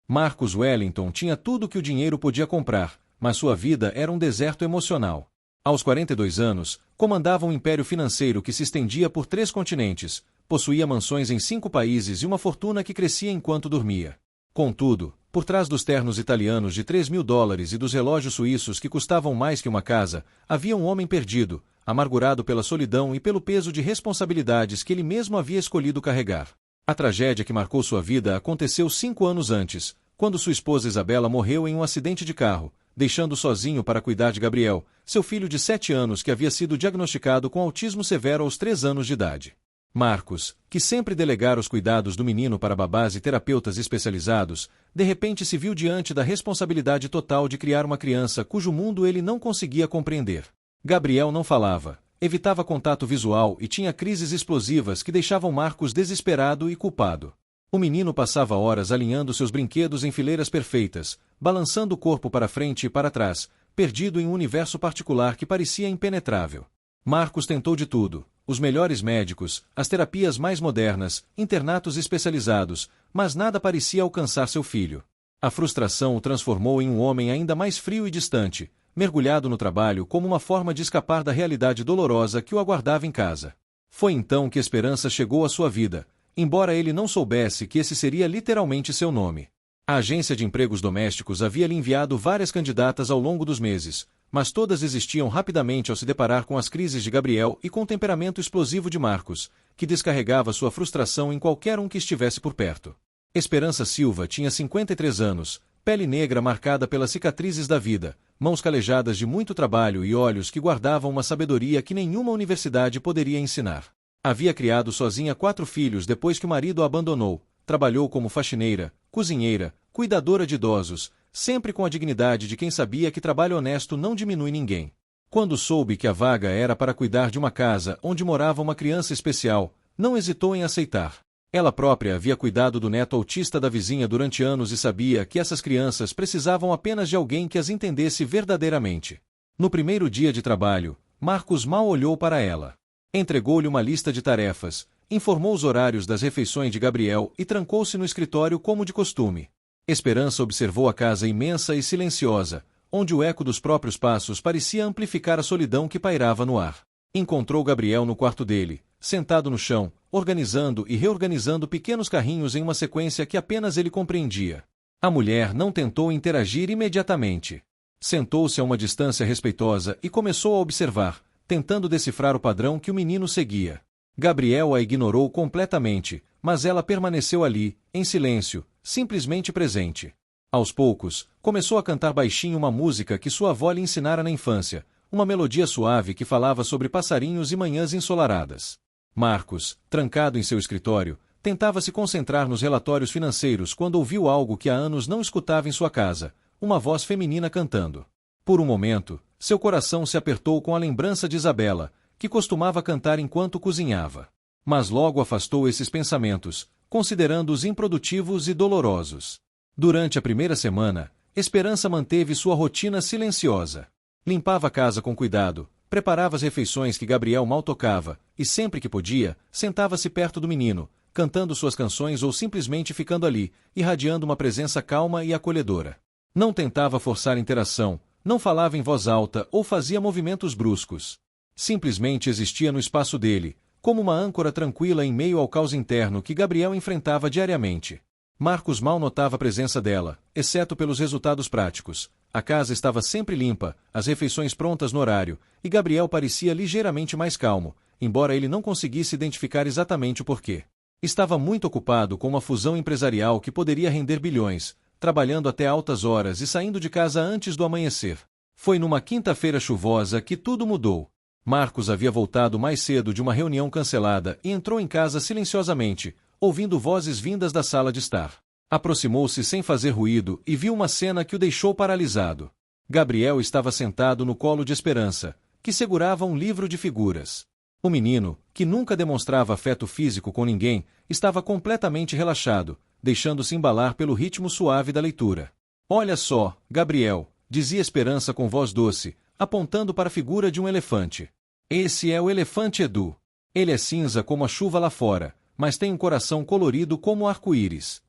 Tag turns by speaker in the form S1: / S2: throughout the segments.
S1: Marcus Wellington tinha tudo que o dinheiro podia comprar, mas sua vida era um deserto emocional. Aos 42 anos, comandava um império financeiro que se estendia por 3 continentes, possuía mansões em 5 países e uma fortuna que crescia enquanto dormia. Contudo, por trás dos ternos italianos de $3.000 e dos relógios suíços que custavam mais que uma casa, havia um homem perdido, amargurado pela solidão e pelo peso de responsabilidades que ele mesmo havia escolhido carregar. A tragédia que marcou sua vida aconteceu 5 anos antes, quando sua esposa Isabela morreu em um acidente de carro, deixando sozinho para cuidar de Gabriel, seu filho de 7 anos que havia sido diagnosticado com autismo severo aos 3 anos de idade. Marcus, que sempre delegara os cuidados do menino para babás e terapeutas especializados, de repente se viu diante da responsabilidade total de criar uma criança cujo mundo ele não conseguia compreender. Gabriel não falava, evitava contato visual e tinha crises explosivas que deixavam Marcus desesperado e culpado. O menino passava horas alinhando seus brinquedos em fileiras perfeitas, balançando o corpo para frente e para trás, perdido em um universo particular que parecia impenetrável. Marcus tentou de tudo, os melhores médicos, as terapias mais modernas, internatos especializados, mas nada parecia alcançar seu filho. A frustração o transformou em um homem ainda mais frio e distante, mergulhado no trabalho como uma forma de escapar da realidade dolorosa que o aguardava em casa. Foi então que esperança chegou à sua vida, embora ele não soubesse que esse seria literalmente seu nome. A agência de empregos domésticos havia lhe enviado várias candidatas ao longo dos meses, mas todas desistiam rapidamente ao se deparar com as crises de Gabriel e com o temperamento explosivo de Marcus, que descarregava sua frustração em qualquer um que estivesse por perto. Esperança Silva tinha 53 anos, pele negra marcada pelas cicatrizes da vida, mãos calejadas de muito trabalho e olhos que guardavam uma sabedoria que nenhuma universidade poderia ensinar. Havia criado sozinha 4 filhos depois que o marido a abandonou, trabalhou como faxineira, cozinheira, cuidadora de idosos, sempre com a dignidade de quem sabia que trabalho honesto não diminui ninguém. Quando soube que a vaga era para cuidar de uma casa onde morava uma criança especial, não hesitou em aceitar. Ela própria havia cuidado do neto autista da vizinha durante anos e sabia que essas crianças precisavam apenas de alguém que as entendesse verdadeiramente. No primeiro dia de trabalho, Marcus mal olhou para ela. Entregou-lhe uma lista de tarefas, informou os horários das refeições de Gabriel e trancou-se no escritório como de costume. Esperança observou a casa imensa e silenciosa, onde o eco dos próprios passos parecia amplificar a solidão que pairava no ar. Encontrou Gabriel no quarto dele, sentado no chão, organizando e reorganizando pequenos carrinhos em uma sequência que apenas ele compreendia. A mulher não tentou interagir imediatamente. Sentou-se a uma distância respeitosa e começou a observar, tentando decifrar o padrão que o menino seguia. Gabriel a ignorou completamente, mas ela permaneceu ali, em silêncio, simplesmente presente. Aos poucos, começou a cantar baixinho uma música que sua avó lhe ensinara na infância, uma melodia suave que falava sobre passarinhos e manhãs ensolaradas. Marcus, trancado em seu escritório, tentava se concentrar nos relatórios financeiros quando ouviu algo que há anos não escutava em sua casa, uma voz feminina cantando. Por um momento, seu coração se apertou com a lembrança de Isabela, que costumava cantar enquanto cozinhava. Mas logo afastou esses pensamentos, considerando-os improdutivos e dolorosos. Durante a primeira semana, Esperança manteve sua rotina silenciosa. Limpava a casa com cuidado, preparava as refeições que Gabriel mal tocava, e sempre que podia, sentava-se perto do menino, cantando suas canções ou simplesmente ficando ali, irradiando uma presença calma e acolhedora. Não tentava forçar interação, não falava em voz alta ou fazia movimentos bruscos. Simplesmente existia no espaço dele, como uma âncora tranquila em meio ao caos interno que Gabriel enfrentava diariamente. Marcus mal notava a presença dela, exceto pelos resultados práticos. A casa estava sempre limpa, as refeições prontas no horário, e Gabriel parecia ligeiramente mais calmo, embora ele não conseguisse identificar exatamente o porquê. Estava muito ocupado com uma fusão empresarial que poderia render bilhões, trabalhando até altas horas e saindo de casa antes do amanhecer. Foi numa quinta-feira chuvosa que tudo mudou. Marcus havia voltado mais cedo de uma reunião cancelada e entrou em casa silenciosamente, ouvindo vozes vindas da sala de estar. Aproximou-se sem fazer ruído e viu uma cena que o deixou paralisado. Gabriel estava sentado no colo de Esperança, que segurava um livro de figuras. O menino, que nunca demonstrava afeto físico com ninguém, estava completamente relaxado, deixando-se embalar pelo ritmo suave da leitura. "Olha só, Gabriel", dizia Esperança com voz doce, apontando para a figura de um elefante. "Esse é o elefante Edu. Ele é cinza como a chuva lá fora, mas tem um coração colorido como o arco-íris."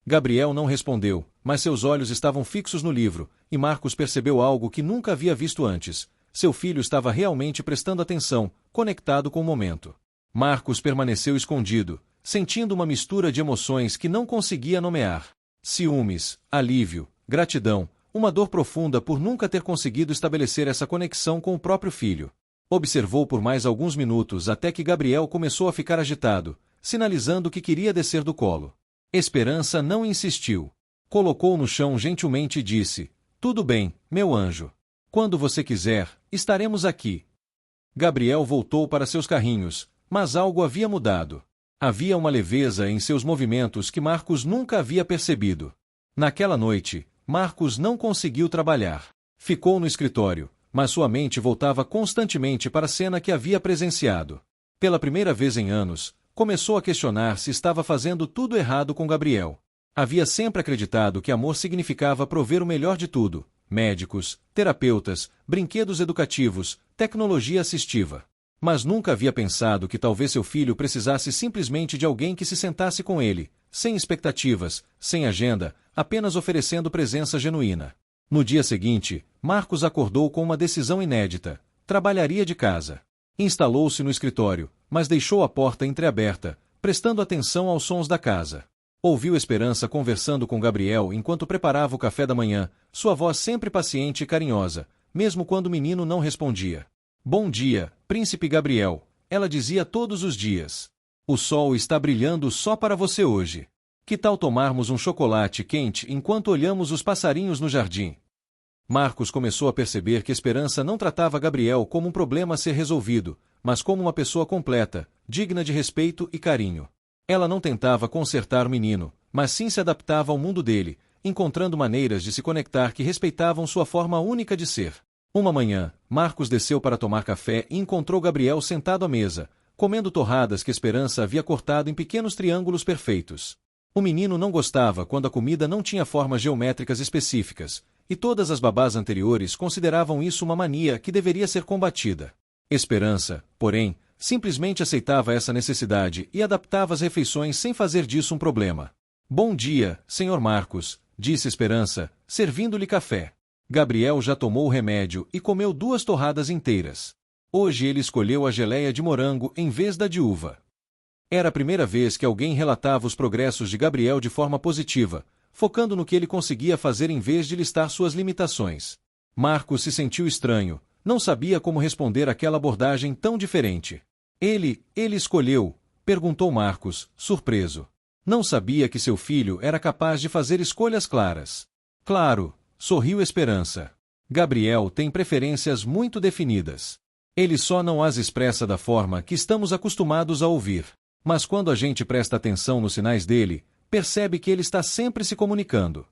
S1: Gabriel não respondeu, mas seus olhos estavam fixos no livro, e Marcos percebeu algo que nunca havia visto antes. Seu filho estava realmente prestando atenção, conectado com o momento. Marcos permaneceu escondido, sentindo uma mistura de emoções que não conseguia nomear. Ciúmes, alívio, gratidão, uma dor profunda por nunca ter conseguido estabelecer essa conexão com o próprio filho. Observou por mais alguns minutos até que Gabriel começou a ficar agitado, sinalizando que queria descer do colo. Esperança não insistiu. Colocou-o no chão gentilmente e disse: "Tudo bem, meu anjo. Quando você quiser, estaremos aqui." Gabriel voltou para seus carrinhos, mas algo havia mudado. Havia uma leveza em seus movimentos que Marcos nunca havia percebido. Naquela noite, Marcos não conseguiu trabalhar. Ficou no escritório, mas sua mente voltava constantemente para a cena que havia presenciado. Pela primeira vez em anos, começou a questionar se estava fazendo tudo errado com Gabriel. Havia sempre acreditado que amor significava prover o melhor de tudo: médicos, terapeutas, brinquedos educativos, tecnologia assistiva. Mas nunca havia pensado que talvez seu filho precisasse simplesmente de alguém que se sentasse com ele, sem expectativas, sem agenda, apenas oferecendo presença genuína. No dia seguinte, Marcos acordou com uma decisão inédita: trabalharia de casa. Instalou-se no escritório, mas deixou a porta entreaberta, prestando atenção aos sons da casa. Ouviu Esperança conversando com Gabriel enquanto preparava o café da manhã, sua voz sempre paciente e carinhosa, mesmo quando o menino não respondia. "Bom dia, príncipe Gabriel", ela dizia todos os dias. "O sol está brilhando só para você hoje. Que tal tomarmos um chocolate quente enquanto olhamos os passarinhos no jardim?" Marcos começou a perceber que Esperança não tratava Gabriel como um problema a ser resolvido, mas como uma pessoa completa, digna de respeito e carinho. Ela não tentava consertar o menino, mas sim se adaptava ao mundo dele, encontrando maneiras de se conectar que respeitavam sua forma única de ser. Uma manhã, Marcos desceu para tomar café e encontrou Gabriel sentado à mesa, comendo torradas que Esperança havia cortado em pequenos triângulos perfeitos. O menino não gostava quando a comida não tinha formas geométricas específicas, e todas as babás anteriores consideravam isso uma mania que deveria ser combatida. Esperança, porém, simplesmente aceitava essa necessidade e adaptava as refeições sem fazer disso um problema. "Bom dia, Sr. Marcos", disse Esperança, servindo-lhe café. Gabriel já tomou o remédio e comeu 2 torradas inteiras. Hoje ele escolheu a geleia de morango em vez da de uva. Era a primeira vez que alguém relatava os progressos de Gabriel de forma positiva, focando no que ele conseguia fazer em vez de listar suas limitações. Marcos se sentiu estranho, não sabia como responder àquela abordagem tão diferente. Ele escolheu?", perguntou Marcos, surpreso. Não sabia que seu filho era capaz de fazer escolhas claras. "Claro", sorriu Esperança. "Gabriel tem preferências muito definidas. Ele só não as expressa da forma que estamos acostumados a ouvir. Mas quando a gente presta atenção nos sinais dele, percebe que ele está sempre se comunicando."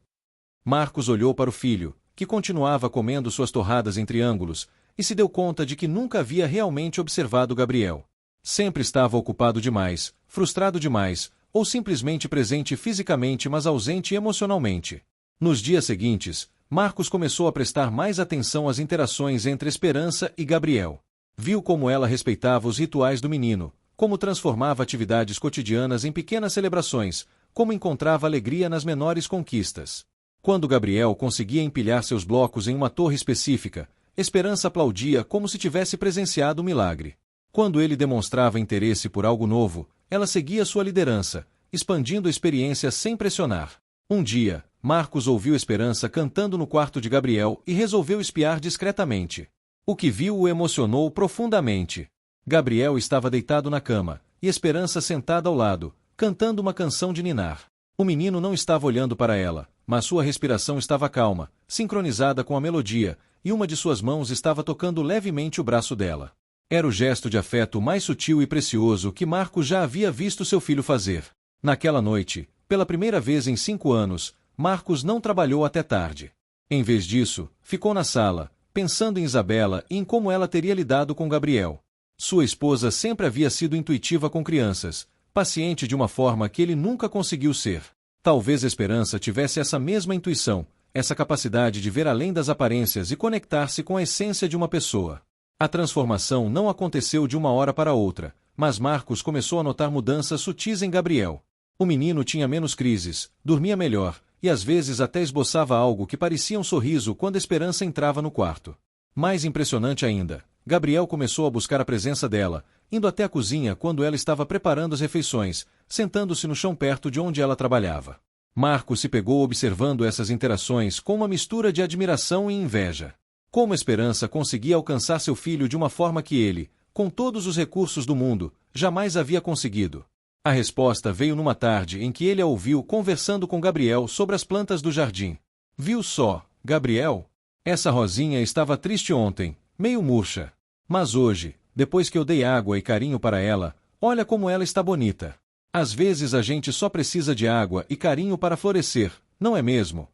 S1: Marcos olhou para o filho, que continuava comendo suas torradas em triângulos, e se deu conta de que nunca havia realmente observado Gabriel. Sempre estava ocupado demais, frustrado demais, ou simplesmente presente fisicamente mas ausente emocionalmente. Nos dias seguintes, Marcos começou a prestar mais atenção às interações entre Esperança e Gabriel. Viu como ela respeitava os rituais do menino, como transformava atividades cotidianas em pequenas celebrações, como encontrava alegria nas menores conquistas. Quando Gabriel conseguia empilhar seus blocos em uma torre específica, Esperança aplaudia como se tivesse presenciado um milagre. Quando ele demonstrava interesse por algo novo, ela seguia sua liderança, expandindo a experiência sem pressionar. Um dia, Marcos ouviu Esperança cantando no quarto de Gabriel e resolveu espiar discretamente. O que viu o emocionou profundamente. Gabriel estava deitado na cama, e Esperança sentada ao lado, cantando uma canção de ninar. O menino não estava olhando para ela, mas sua respiração estava calma, sincronizada com a melodia, e uma de suas mãos estava tocando levemente o braço dela. Era o gesto de afeto mais sutil e precioso que Marcos já havia visto seu filho fazer. Naquela noite, pela primeira vez em 5 anos, Marcos não trabalhou até tarde. Em vez disso, ficou na sala, pensando em Isabela e em como ela teria lidado com Gabriel. Sua esposa sempre havia sido intuitiva com crianças, paciente de uma forma que ele nunca conseguiu ser. Talvez Esperança tivesse essa mesma intuição, essa capacidade de ver além das aparências e conectar-se com a essência de uma pessoa. A transformação não aconteceu de uma hora para outra, mas Marcos começou a notar mudanças sutis em Gabriel. O menino tinha menos crises, dormia melhor, e às vezes até esboçava algo que parecia um sorriso quando Esperança entrava no quarto. Mais impressionante ainda, Gabriel começou a buscar a presença dela, indo até a cozinha quando ela estava preparando as refeições, sentando-se no chão perto de onde ela trabalhava. Marcos se pegou observando essas interações com uma mistura de admiração e inveja. Como Esperança conseguia alcançar seu filho de uma forma que ele, com todos os recursos do mundo, jamais havia conseguido? A resposta veio numa tarde em que ele a ouviu conversando com Gabriel sobre as plantas do jardim. Viu só, Gabriel? Essa rosinha estava triste ontem, meio murcha. Mas hoje, depois que eu dei água e carinho para ela, olha como ela está bonita. Às vezes a gente só precisa de água e carinho para florescer, não é mesmo?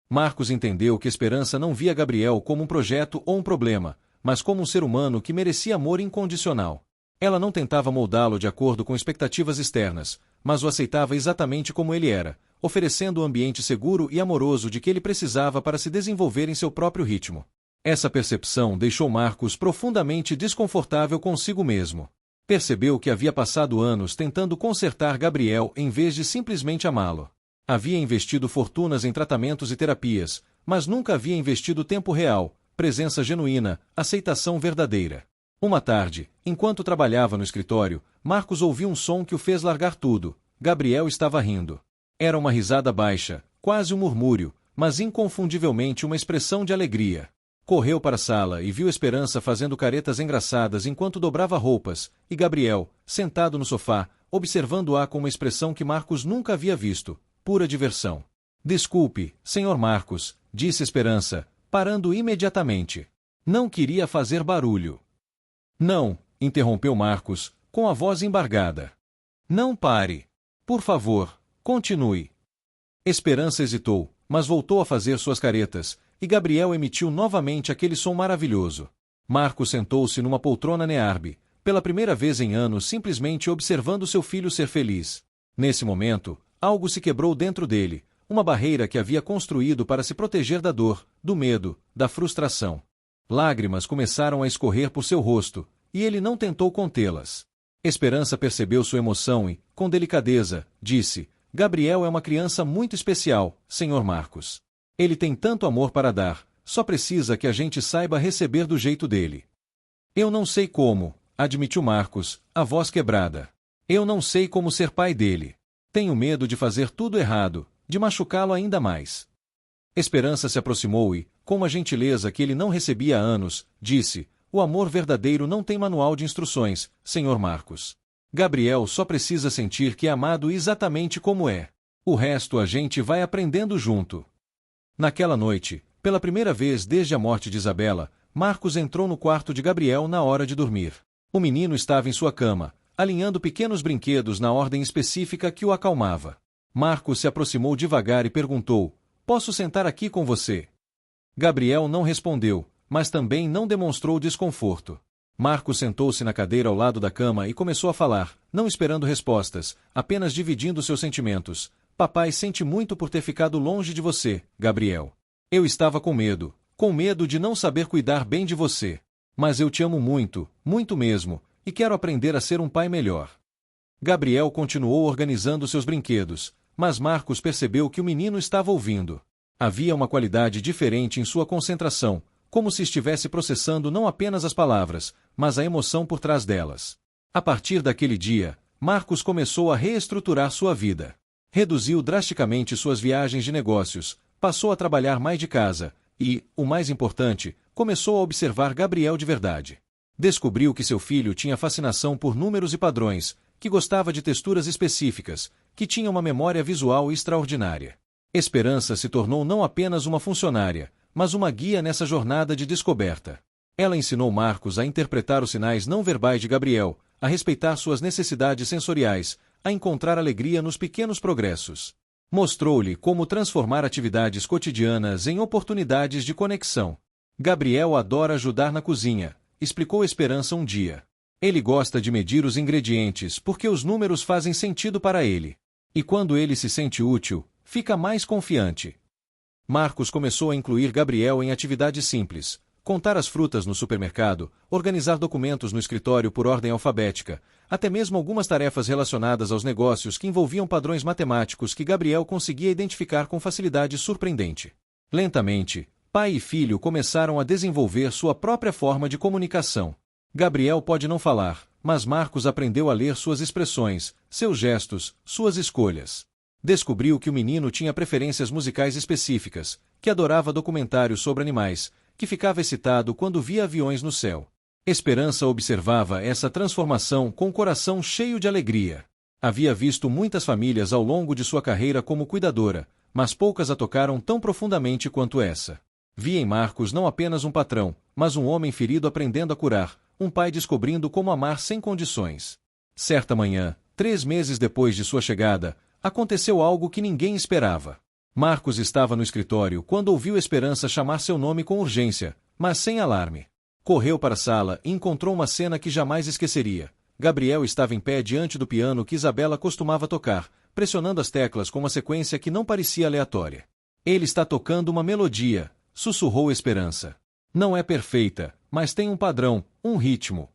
S1: Marcos entendeu que Esperança não via Gabriel como um projeto ou um problema, mas como um ser humano que merecia amor incondicional. Ela não tentava moldá-lo de acordo com expectativas externas, mas o aceitava exatamente como ele era, oferecendo o ambiente seguro e amoroso de que ele precisava para se desenvolver em seu próprio ritmo. Essa percepção deixou Marcos profundamente desconfortável consigo mesmo. Percebeu que havia passado anos tentando consertar Gabriel em vez de simplesmente amá-lo. Havia investido fortunas em tratamentos e terapias, mas nunca havia investido tempo real, presença genuína, aceitação verdadeira. Uma tarde, enquanto trabalhava no escritório, Marcos ouviu um som que o fez largar tudo. Gabriel estava rindo. Era uma risada baixa, quase um murmúrio, mas inconfundivelmente uma expressão de alegria. Correu para a sala e viu Esperança fazendo caretas engraçadas enquanto dobrava roupas, e Gabriel, sentado no sofá, observando-a com uma expressão que Marcos nunca havia visto, pura diversão. Desculpe, Sr. Marcos, disse Esperança, parando imediatamente. Não queria fazer barulho. Não, interrompeu Marcos, com a voz embargada. Não pare. Por favor, continue. Esperança hesitou, mas voltou a fazer suas caretas, e Gabriel emitiu novamente aquele som maravilhoso. Marcos sentou-se numa poltrona Nearbe, pela primeira vez em anos simplesmente observando seu filho ser feliz. Nesse momento, algo se quebrou dentro dele, uma barreira que havia construído para se proteger da dor, do medo, da frustração. Lágrimas começaram a escorrer por seu rosto, e ele não tentou contê-las. Esperança percebeu sua emoção e, com delicadeza, disse: Gabriel é uma criança muito especial, Sr. Marcos. Ele tem tanto amor para dar, só precisa que a gente saiba receber do jeito dele. Eu não sei como, admitiu Marcos, a voz quebrada. Eu não sei como ser pai dele. Tenho medo de fazer tudo errado, de machucá-lo ainda mais. Esperança se aproximou e, com uma gentileza que ele não recebia há anos, disse: O amor verdadeiro não tem manual de instruções, Sr. Marcos. Gabriel só precisa sentir que é amado exatamente como é. O resto a gente vai aprendendo junto. Naquela noite, pela primeira vez desde a morte de Isabela, Marcos entrou no quarto de Gabriel na hora de dormir. O menino estava em sua cama, alinhando pequenos brinquedos na ordem específica que o acalmava. Marcos se aproximou devagar e perguntou: Posso sentar aqui com você? Gabriel não respondeu, mas também não demonstrou desconforto. Marcos sentou-se na cadeira ao lado da cama e começou a falar, não esperando respostas, apenas dividindo seus sentimentos. Papai sente muito por ter ficado longe de você, Gabriel. Eu estava com medo de não saber cuidar bem de você. Mas eu te amo muito, muito mesmo, e quero aprender a ser um pai melhor. Gabriel continuou organizando seus brinquedos, mas Marcos percebeu que o menino estava ouvindo. Havia uma qualidade diferente em sua concentração, como se estivesse processando não apenas as palavras, mas a emoção por trás delas. A partir daquele dia, Marcos começou a reestruturar sua vida. Reduziu drasticamente suas viagens de negócios, passou a trabalhar mais de casa e, o mais importante, começou a observar Gabriel de verdade. Descobriu que seu filho tinha fascinação por números e padrões, que gostava de texturas específicas, que tinha uma memória visual extraordinária. Esperança se tornou não apenas uma funcionária, mas uma guia nessa jornada de descoberta. Ela ensinou Marcos a interpretar os sinais não verbais de Gabriel, a respeitar suas necessidades sensoriais, a encontrar alegria nos pequenos progressos. Mostrou-lhe como transformar atividades cotidianas em oportunidades de conexão. Gabriel adora ajudar na cozinha, explicou Esperança um dia. Ele gosta de medir os ingredientes porque os números fazem sentido para ele. E quando ele se sente útil, fica mais confiante. Marcos começou a incluir Gabriel em atividades simples: contar as frutas no supermercado, organizar documentos no escritório por ordem alfabética, até mesmo algumas tarefas relacionadas aos negócios que envolviam padrões matemáticos que Gabriel conseguia identificar com facilidade surpreendente. Lentamente, pai e filho começaram a desenvolver sua própria forma de comunicação. Gabriel pode não falar, mas Marcos aprendeu a ler suas expressões, seus gestos, suas escolhas. Descobriu que o menino tinha preferências musicais específicas, que adorava documentários sobre animais, que ficava excitado quando via aviões no céu. Esperança observava essa transformação com o coração cheio de alegria. Havia visto muitas famílias ao longo de sua carreira como cuidadora, mas poucas a tocaram tão profundamente quanto essa. Via em Marcos não apenas um patrão, mas um homem ferido aprendendo a curar, um pai descobrindo como amar sem condições. Certa manhã, 3 meses depois de sua chegada, aconteceu algo que ninguém esperava. Marcos estava no escritório quando ouviu Esperança chamar seu nome com urgência, mas sem alarme. Correu para a sala e encontrou uma cena que jamais esqueceria. Gabriel estava em pé diante do piano que Isabela costumava tocar, pressionando as teclas com uma sequência que não parecia aleatória. Ele está tocando uma melodia, sussurrou Esperança. Não é perfeita, mas tem um padrão, um ritmo.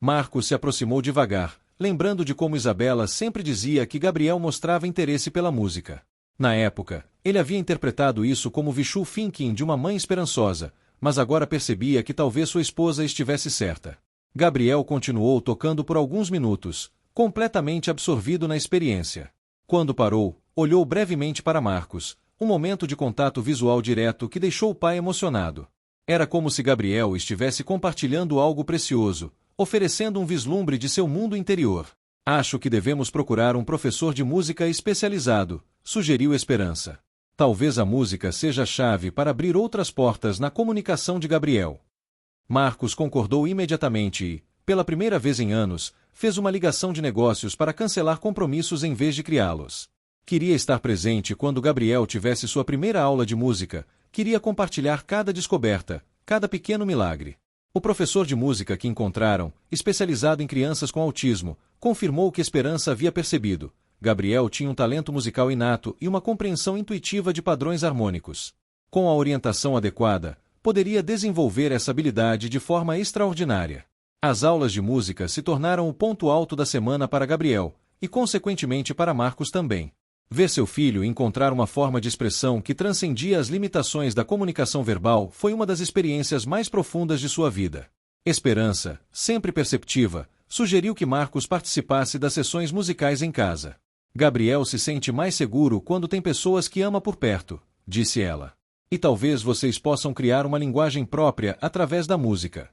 S1: Marcos se aproximou devagar, lembrando de como Isabela sempre dizia que Gabriel mostrava interesse pela música. Na época, ele havia interpretado isso como wishful thinking de uma mãe esperançosa, mas agora percebia que talvez sua esposa estivesse certa. Gabriel continuou tocando por alguns minutos, completamente absorvido na experiência. Quando parou, olhou brevemente para Marcos, um momento de contato visual direto que deixou o pai emocionado. Era como se Gabriel estivesse compartilhando algo precioso, oferecendo um vislumbre de seu mundo interior. Acho que devemos procurar um professor de música especializado, sugeriu Esperança. Talvez a música seja a chave para abrir outras portas na comunicação de Gabriel. Marcos concordou imediatamente e, pela primeira vez em anos, fez uma ligação de negócios para cancelar compromissos em vez de criá-los. Queria estar presente quando Gabriel tivesse sua primeira aula de música, queria compartilhar cada descoberta, cada pequeno milagre. O professor de música que encontraram, especializado em crianças com autismo, confirmou o que Esperança havia percebido. Gabriel tinha um talento musical inato e uma compreensão intuitiva de padrões harmônicos. Com a orientação adequada, poderia desenvolver essa habilidade de forma extraordinária. As aulas de música se tornaram o ponto alto da semana para Gabriel, e consequentemente para Marcos também. Ver seu filho encontrar uma forma de expressão que transcendia as limitações da comunicação verbal foi uma das experiências mais profundas de sua vida. Esperança, sempre perceptiva, sugeriu que Marcos participasse das sessões musicais em casa. Gabriel se sente mais seguro quando tem pessoas que ama por perto, disse ela. E talvez vocês possam criar uma linguagem própria através da música.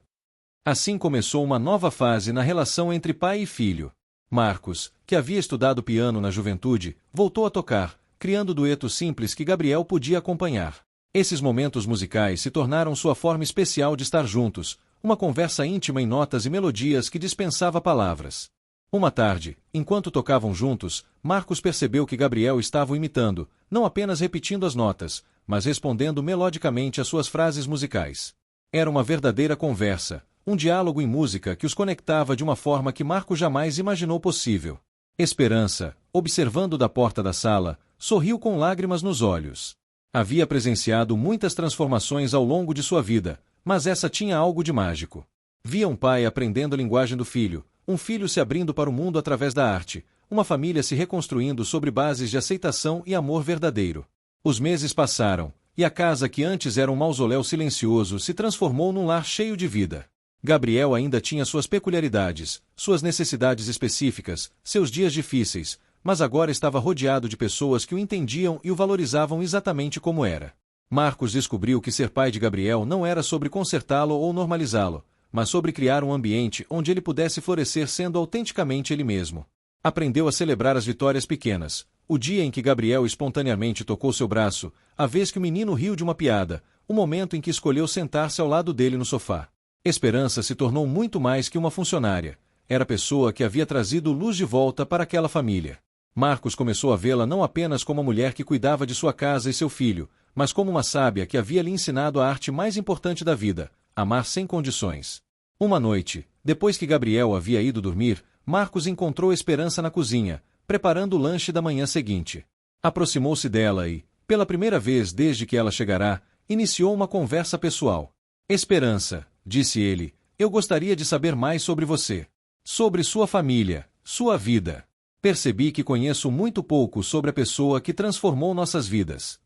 S1: Assim começou uma nova fase na relação entre pai e filho. Marcos, que havia estudado piano na juventude, voltou a tocar, criando duetos simples que Gabriel podia acompanhar. Esses momentos musicais se tornaram sua forma especial de estar juntos, uma conversa íntima em notas e melodias que dispensava palavras. Uma tarde, enquanto tocavam juntos, Marcos percebeu que Gabriel estava o imitando, não apenas repetindo as notas, mas respondendo melodicamente às suas frases musicais. Era uma verdadeira conversa, um diálogo em música que os conectava de uma forma que Marcos jamais imaginou possível. Esperança, observando da porta da sala, sorriu com lágrimas nos olhos. Havia presenciado muitas transformações ao longo de sua vida, mas essa tinha algo de mágico. Via um pai aprendendo a linguagem do filho, um filho se abrindo para o mundo através da arte, uma família se reconstruindo sobre bases de aceitação e amor verdadeiro. Os meses passaram, e a casa que antes era um mausoléu silencioso se transformou num lar cheio de vida. Gabriel ainda tinha suas peculiaridades, suas necessidades específicas, seus dias difíceis, mas agora estava rodeado de pessoas que o entendiam e o valorizavam exatamente como era. Marcos descobriu que ser pai de Gabriel não era sobre consertá-lo ou normalizá-lo, mas sobre criar um ambiente onde ele pudesse florescer sendo autenticamente ele mesmo. Aprendeu a celebrar as vitórias pequenas, o dia em que Gabriel espontaneamente tocou seu braço, a vez que o menino riu de uma piada, o momento em que escolheu sentar-se ao lado dele no sofá. Esperança se tornou muito mais que uma funcionária. Era a pessoa que havia trazido luz de volta para aquela família. Marcos começou a vê-la não apenas como a mulher que cuidava de sua casa e seu filho, mas como uma sábia que havia lhe ensinado a arte mais importante da vida, amar sem condições. Uma noite, depois que Gabriel havia ido dormir, Marcos encontrou Esperança na cozinha, preparando o lanche da manhã seguinte. Aproximou-se dela e, pela primeira vez desde que ela chegará, iniciou uma conversa pessoal. Esperança, disse ele, eu gostaria de saber mais sobre você. Sobre sua família, sua vida. Percebi que conheço muito pouco sobre a pessoa que transformou nossas vidas.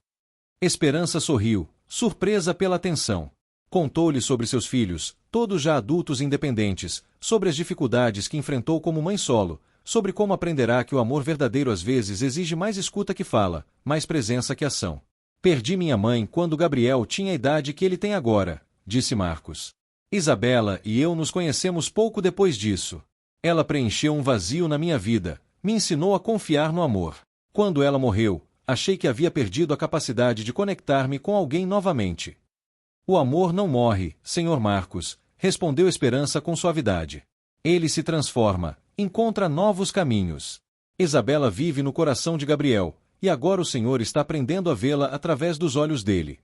S1: Esperança sorriu, surpresa pela atenção. Contou-lhe sobre seus filhos, todos já adultos e independentes, sobre as dificuldades que enfrentou como mãe solo, sobre como aprenderá que o amor verdadeiro às vezes exige mais escuta que fala, mais presença que ação. Perdi minha mãe quando Gabriel tinha a idade que ele tem agora, disse Marcos. Isabela e eu nos conhecemos pouco depois disso. Ela preencheu um vazio na minha vida, me ensinou a confiar no amor. Quando ela morreu, achei que havia perdido a capacidade de conectar-me com alguém novamente. O amor não morre, Sr. Marcos, respondeu Esperança com suavidade. Ele se transforma, encontra novos caminhos. Isabela vive no coração de Gabriel, e agora o Senhor está aprendendo a vê-la através dos olhos dele.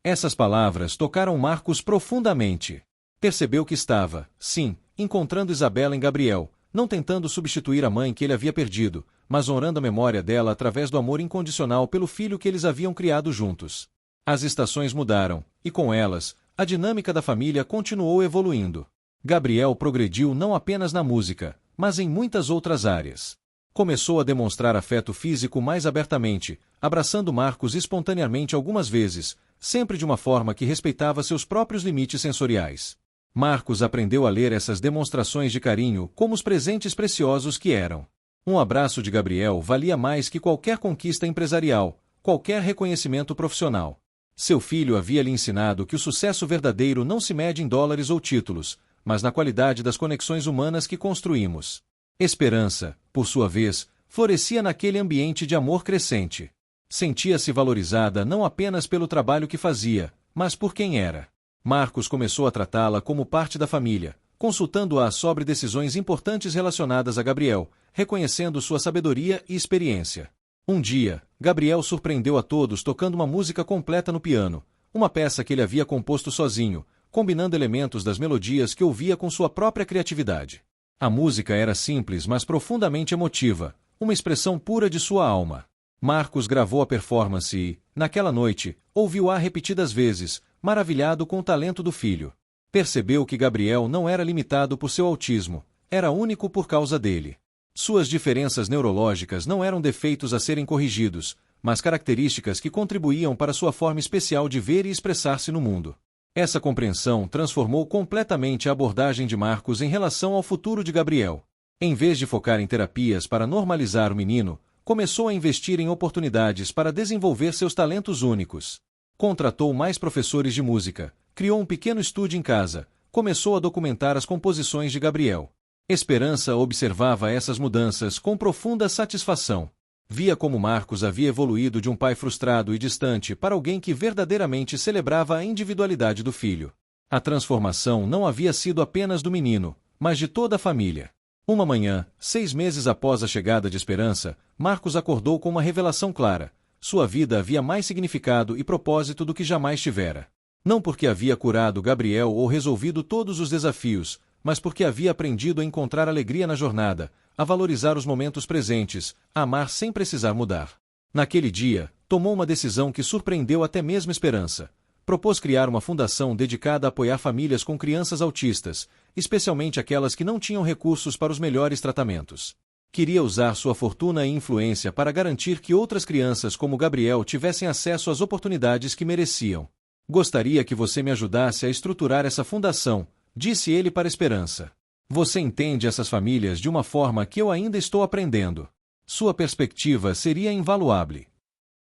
S1: Essas palavras tocaram Marcos profundamente. Percebeu que estava, sim, encontrando Isabela em Gabriel, não tentando substituir a mãe que ele havia perdido, mas honrando a memória dela através do amor incondicional pelo filho que eles haviam criado juntos. As estações mudaram, e com elas, a dinâmica da família continuou evoluindo. Gabriel progrediu não apenas na música, mas em muitas outras áreas. Começou a demonstrar afeto físico mais abertamente, abraçando Marcos espontaneamente algumas vezes, sempre de uma forma que respeitava seus próprios limites sensoriais. Marcos aprendeu a ler essas demonstrações de carinho como os presentes preciosos que eram. Um abraço de Gabriel valia mais que qualquer conquista empresarial, qualquer reconhecimento profissional. Seu filho havia lhe ensinado que o sucesso verdadeiro não se mede em dólares ou títulos, mas na qualidade das conexões humanas que construímos. Esperança, por sua vez, florescia naquele ambiente de amor crescente. Sentia-se valorizada não apenas pelo trabalho que fazia, mas por quem era. Marcos começou a tratá-la como parte da família, consultando-a sobre decisões importantes relacionadas a Gabriel, reconhecendo sua sabedoria e experiência. Um dia, Gabriel surpreendeu a todos tocando uma música completa no piano, uma peça que ele havia composto sozinho, combinando elementos das melodias que ouvia com sua própria criatividade. A música era simples, mas profundamente emotiva, uma expressão pura de sua alma. Marcos gravou a performance e, naquela noite, ouviu-a repetidas vezes, maravilhado com o talento do filho. Percebeu que Gabriel não era limitado por seu autismo, era único por causa dele. Suas diferenças neurológicas não eram defeitos a serem corrigidos, mas características que contribuíam para sua forma especial de ver e expressar-se no mundo. Essa compreensão transformou completamente a abordagem de Marcos em relação ao futuro de Gabriel. Em vez de focar em terapias para normalizar o menino, começou a investir em oportunidades para desenvolver seus talentos únicos. Contratou mais professores de música, criou um pequeno estúdio em casa, começou a documentar as composições de Gabriel. Esperança observava essas mudanças com profunda satisfação. Via como Marcos havia evoluído de um pai frustrado e distante para alguém que verdadeiramente celebrava a individualidade do filho. A transformação não havia sido apenas do menino, mas de toda a família. Uma manhã, 6 meses após a chegada de Esperança, Marcos acordou com uma revelação clara. Sua vida havia mais significado e propósito do que jamais tivera. Não porque havia curado Gabriel ou resolvido todos os desafios, mas porque havia aprendido a encontrar alegria na jornada, a valorizar os momentos presentes, a amar sem precisar mudar. Naquele dia, tomou uma decisão que surpreendeu até mesmo Esperança. Propôs criar uma fundação dedicada a apoiar famílias com crianças autistas, especialmente aquelas que não tinham recursos para os melhores tratamentos. Queria usar sua fortuna e influência para garantir que outras crianças como Gabriel tivessem acesso às oportunidades que mereciam. Gostaria que você me ajudasse a estruturar essa fundação, disse ele para Esperança. Você entende essas famílias de uma forma que eu ainda estou aprendendo. Sua perspectiva seria invaluável.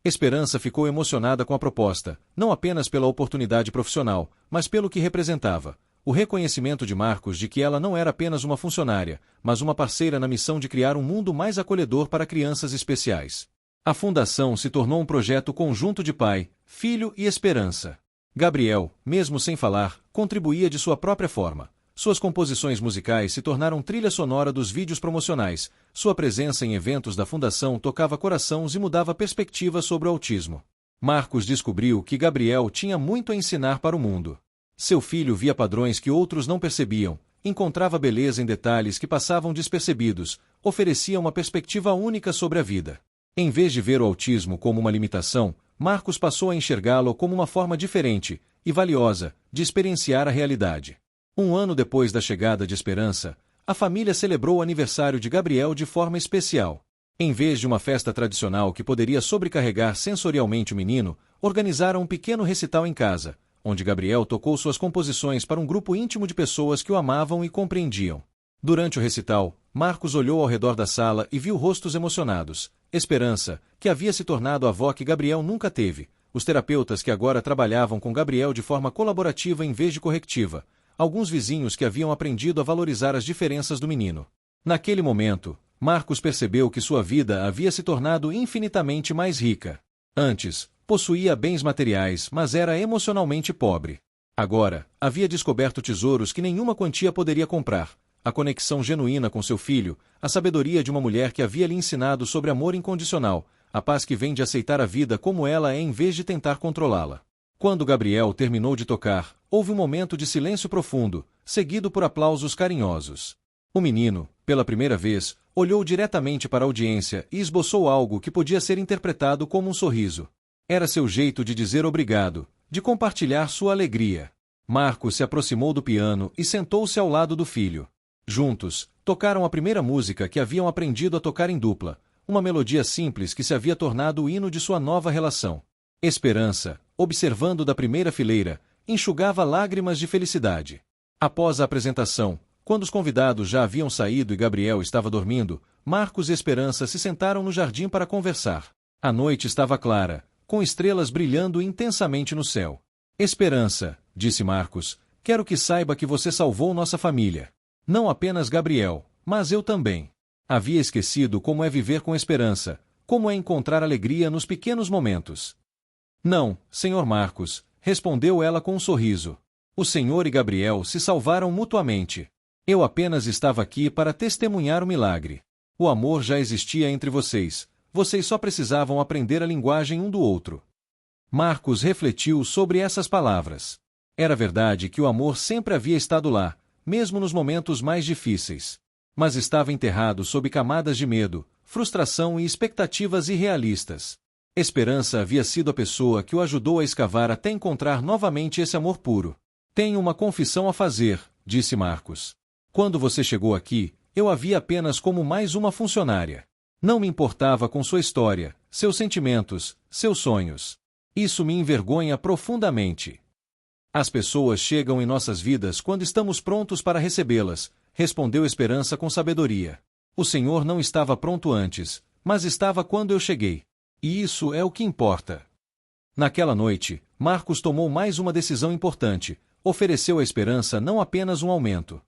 S1: Esperança ficou emocionada com a proposta, não apenas pela oportunidade profissional, mas pelo que representava. O reconhecimento de Marcos de que ela não era apenas uma funcionária, mas uma parceira na missão de criar um mundo mais acolhedor para crianças especiais. A fundação se tornou um projeto conjunto de pai, filho e esperança. Gabriel, mesmo sem falar, contribuía de sua própria forma. Suas composições musicais se tornaram trilha sonora dos vídeos promocionais. Sua presença em eventos da fundação tocava corações e mudava perspectivas sobre o autismo. Marcos descobriu que Gabriel tinha muito a ensinar para o mundo. Seu filho via padrões que outros não percebiam, encontrava beleza em detalhes que passavam despercebidos, oferecia uma perspectiva única sobre a vida. Em vez de ver o autismo como uma limitação, Marcos passou a enxergá-lo como uma forma diferente e valiosa de experienciar a realidade. Um ano depois da chegada de Esperança, a família celebrou o aniversário de Gabriel de forma especial. Em vez de uma festa tradicional que poderia sobrecarregar sensorialmente o menino, organizaram um pequeno recital em casa, onde Gabriel tocou suas composições para um grupo íntimo de pessoas que o amavam e compreendiam. Durante o recital, Marcos olhou ao redor da sala e viu rostos emocionados. Esperança, que havia se tornado a avó que Gabriel nunca teve, os terapeutas que agora trabalhavam com Gabriel de forma colaborativa em vez de correctiva, alguns vizinhos que haviam aprendido a valorizar as diferenças do menino. Naquele momento, Marcos percebeu que sua vida havia se tornado infinitamente mais rica. Antes, possuía bens materiais, mas era emocionalmente pobre. Agora, havia descoberto tesouros que nenhuma quantia poderia comprar: a conexão genuína com seu filho, a sabedoria de uma mulher que havia lhe ensinado sobre amor incondicional, a paz que vem de aceitar a vida como ela é em vez de tentar controlá-la. Quando Gabriel terminou de tocar, houve um momento de silêncio profundo, seguido por aplausos carinhosos. O menino, pela primeira vez, olhou diretamente para a audiência e esboçou algo que podia ser interpretado como um sorriso. Era seu jeito de dizer obrigado, de compartilhar sua alegria. Marcos se aproximou do piano e sentou-se ao lado do filho. Juntos, tocaram a primeira música que haviam aprendido a tocar em dupla, uma melodia simples que se havia tornado o hino de sua nova relação. Esperança, observando da primeira fileira, enxugava lágrimas de felicidade. Após a apresentação, quando os convidados já haviam saído e Gabriel estava dormindo, Marcos e Esperança se sentaram no jardim para conversar. A noite estava clara, com estrelas brilhando intensamente no céu. Esperança, disse Marcos, quero que saiba que você salvou nossa família. Não apenas Gabriel, mas eu também. Havia esquecido como é viver com esperança, como é encontrar alegria nos pequenos momentos. Não, senhor Marcos, respondeu ela com um sorriso. O senhor e Gabriel se salvaram mutuamente. Eu apenas estava aqui para testemunhar o milagre. O amor já existia entre vocês, vocês só precisavam aprender a linguagem um do outro. Marcos refletiu sobre essas palavras. Era verdade que o amor sempre havia estado lá, mesmo nos momentos mais difíceis. Mas estava enterrado sob camadas de medo, frustração e expectativas irrealistas. Esperança havia sido a pessoa que o ajudou a escavar até encontrar novamente esse amor puro. Tenho uma confissão a fazer, disse Marcos. Quando você chegou aqui, eu a vi apenas como mais uma funcionária. Não me importava com sua história, seus sentimentos, seus sonhos. Isso me envergonha profundamente. As pessoas chegam em nossas vidas quando estamos prontos para recebê-las, respondeu Esperança com sabedoria. O Senhor não estava pronto antes, mas estava quando eu cheguei. E isso é o que importa. Naquela noite, Marcos tomou mais uma decisão importante. Ofereceu à Esperança não apenas um aumento,